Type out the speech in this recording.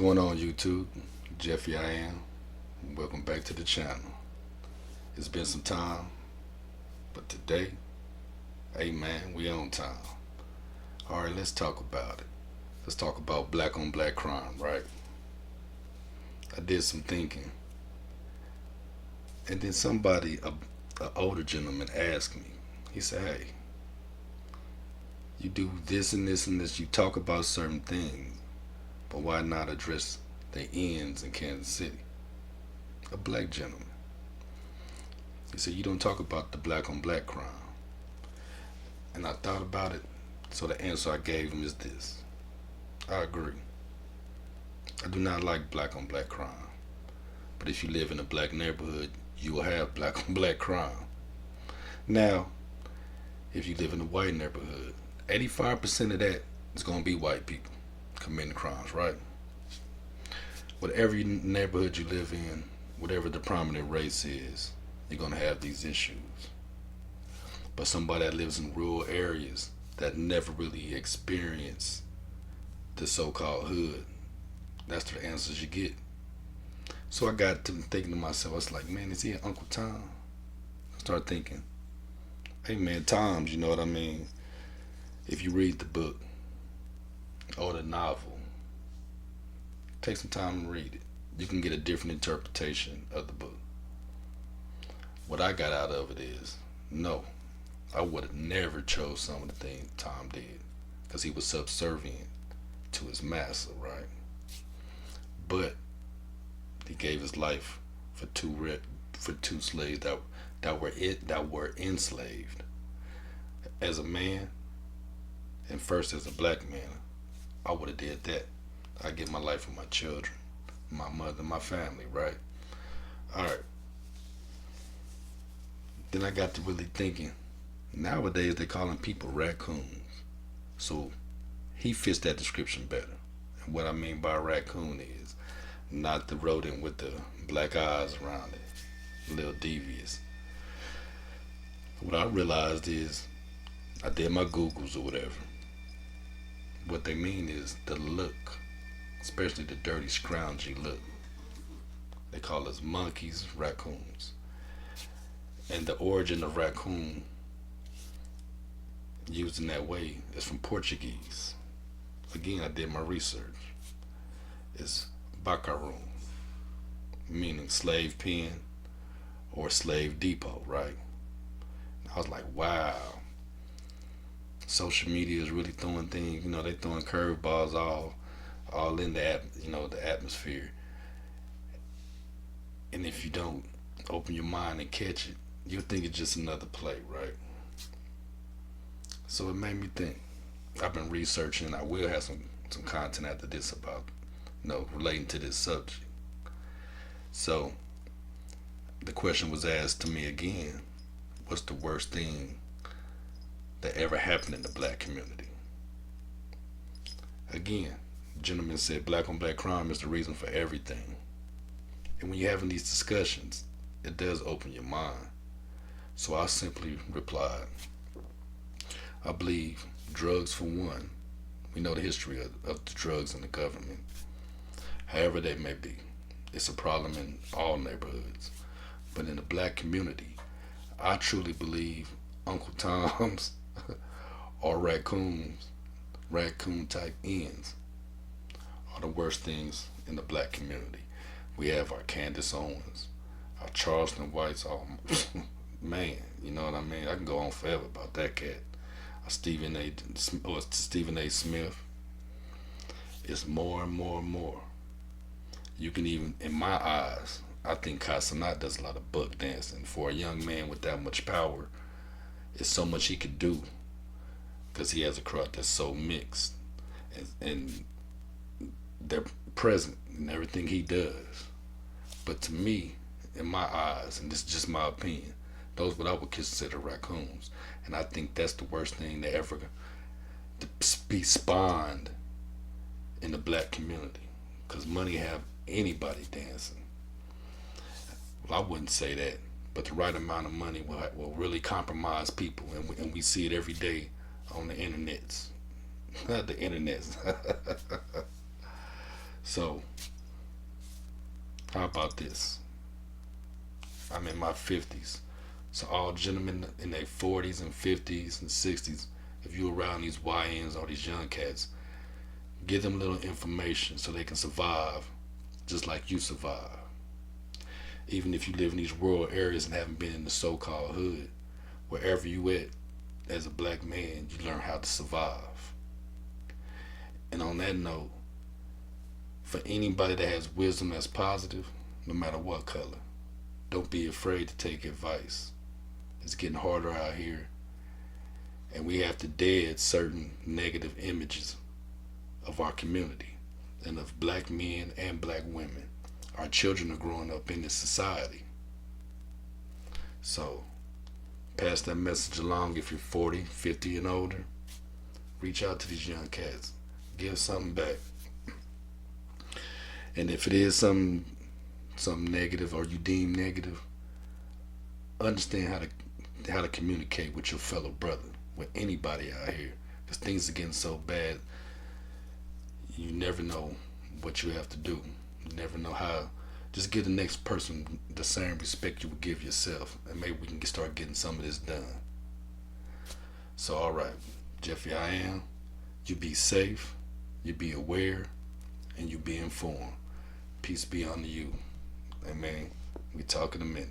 going on, YouTube? Jeffy I am. Welcome back to the channel. It's been some time, but today, hey man, we on time. Alright, let's talk about it. Let's talk about black on black crime, right? I did some thinking, and then somebody, a older gentleman, asked me. He said, "Hey, you do this and this and this. You talk about certain things, but why not address the ends in Kansas City?" A black gentleman. He said, "You don't talk about the black on black crime." And I thought about it, so the answer I gave him is this. I agree. I do not like black on black crime. But if you live in a black neighborhood, you will have black on black crime. Now, if you live in a white neighborhood, 85% of that is going to be white people committing crimes, right? Whatever neighborhood you live in, whatever the prominent race is, you're going to have these issues. But somebody that lives in rural areas that never really experienced the so-called hood, that's the answers you get. So I got to thinking to myself, I was like, man, is he an Uncle Tom? I started thinking, hey man, Tom's, you know what I mean? If you read the book or the novel, take some time and read it. You can get a different interpretation of the book. What I got out of it is, no, I would have never chose some of the things Tom did because he was subservient to his master, right? But he gave his life for two slaves that were enslaved. As a man, and first as a black man, I would have did that. I give my life for my children, my mother, my family, right? All right. Then I got to really thinking. Nowadays they calling people raccoons, so he fits that description better. And what I mean by raccoon is not the rodent with the black eyes around it, a little devious. What I realized is, I did my Googles or whatever. What they mean is the look, especially the dirty, scroungy look. They call us monkeys, raccoons. And the origin of raccoon, used in that way, is from Portuguese. Again, I did my research. It's bacaroon, meaning slave pen or slave depot, right? I was like, wow. Social media is really throwing things, they throwing curveballs all in the atmosphere. And if you don't open your mind and catch it, you'll think it's just another play, right? So it made me think. I've been researching. I will have some content after this about, relating to this subject. So the question was asked to me again: what's the worst thing that ever happened in the black community? Again, the gentleman said black on black crime is the reason for everything. And when you're having these discussions, it does open your mind. So I simply replied, I believe drugs for one. We know the history of the drugs in the government. However that may be, it's a problem in all neighborhoods. But in the black community, I truly believe Uncle Tom's or raccoon type ends are the worst things in the black community. We have our Candace Owens, our Charleston Whites, man, you know what I mean? I can go on forever about that cat. Stephen A. Smith. It's more and more and more. You can even, in my eyes, I think Casanat does a lot of buck dancing. For a young man with that much power, it's so much he could do because he has a crowd that's so mixed, and they're present in everything he does. But to me, in my eyes, and this is just my opinion, those what I would consider raccoons. And I think that's the worst thing that ever to be spawned in the black community. Because money have anybody dancing. Well, I wouldn't say that, but the right amount of money will really compromise people. And we see it every day on the internets. The internets. So, how about this? I'm in my 50s. So, all gentlemen in their 40s and 50s and 60s, if you're around these YNs or these young cats, give them little information so they can survive just like you survive. Even if you live in these rural areas and haven't been in the so-called hood, wherever you at, as a black man, you learn how to survive. And on that note, for anybody that has wisdom that's positive, no matter what color, don't be afraid to take advice. It's getting harder out here, and we have to dead certain negative images of our community and of black men and black women. Our children are growing up in this society. So, pass that message along if you're 40, 50, and older. Reach out to these young cats. Give something back. And if it is something negative or you deem negative, understand how to communicate with your fellow brother, with anybody out here. Because things are getting so bad, you never know what you have to do. You never know how. Just give the next person the same respect you would give yourself, and maybe we can start getting some of this done. So, all right, Jeffrey, I am. You be safe, you be aware, and you be informed. Peace be unto you. Amen. We talk in a minute.